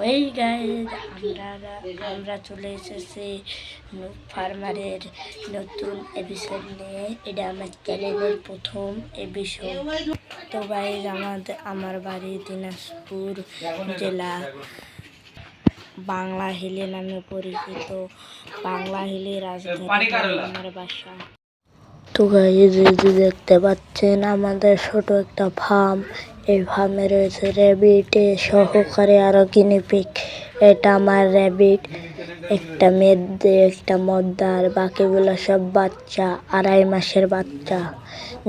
এই গাইজ আমরা চলে এসেছি ফার্মারের নতুন এপিসোড নিয়ে। এটা আমার চ্যানেলের প্রথম এপিসোড। তো গাইজ আমার বাড়ি দিনাজপুর জেলা, বাংলা হিলি নামে পরিচিত। বাংলা হিলি রাজধানী আমার বাসা। তো গাইজ দেখতে পাচ্ছেন আমাদের ছোট একটা ফার্ম। এই ফার্মে রয়েছে র্যাবিট সহকারে আরো গিনিপিগ। এটা আমার র্যাবিট, একটা মেয়ে একটা মদ্দার, বাকিগুলো সব বাচ্চা, 2.5 মাসের বাচ্চা।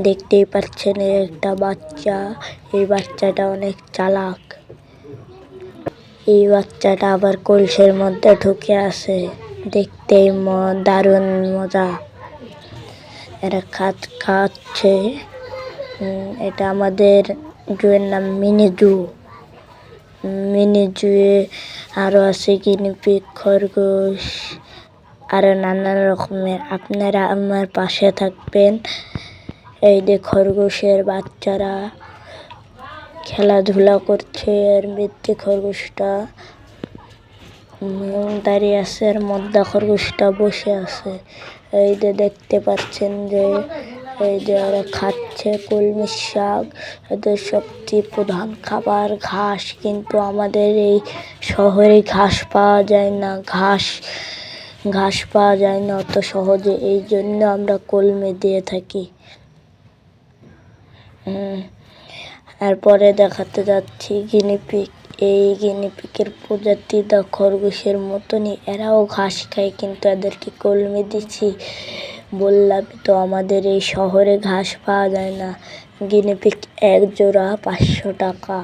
দেখতেই পাচ্ছেন একটা বাচ্চা। এই বাচ্চাটা অনেক চালাক। এই বাচ্চাটা আবার কলসের মধ্যে ঢুকে আছে। দেখতেই দারুণ মজা। এরা খাচ্ছে। এটা আমাদের জুয়ের নাম মিনি জুয়ে আরো আছে গিনিপিগ, খরগোশ, আরো নানান রকমের। আপনারা আমার পাশে থাকবেন। এই যে খরগোশের বাচ্চারা খেলাধুলা করছে। এর মধ্যে খরগোশটা দাঁড়িয়ে আছে, আর মদ্দা খরগোশটা বসে আছে। এই যে দেখতে পাচ্ছেন যে এই যে ওরা খাচ্ছে কলমি শাক। এদের সবচেয়ে প্রধান খাবার ঘাস, কিন্তু আমাদের এই শহরে ঘাস পাওয়া যায় না। ঘাস পাওয়া যায় না অত সহজে, এই জন্য আমরা কলমি দিয়ে থাকি। এরপরে দেখাতে যাচ্ছি গিনিপিগ। এই গিনিপিগের প্রজাতি দা খরগোশের মতনই, এরাও ঘাস খায়, কিন্তু এদেরকে কলমি দিচ্ছি। বললাম তো আমাদের এই শহরে ঘাস পাওয়া যায় না। গিনিপিগ এক জোড়া 500 টাকা।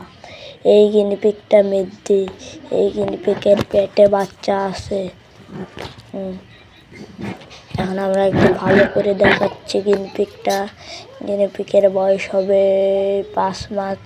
এই গিনিপিগটা মেদ্দি। এই গিনিপিগের পেটে বাচ্চা আছে। এখন আমরা একটু ভালো করে দেখাচ্ছি গিনিপিগটা। গিনিপিগের বয়স হবে 5 মাস।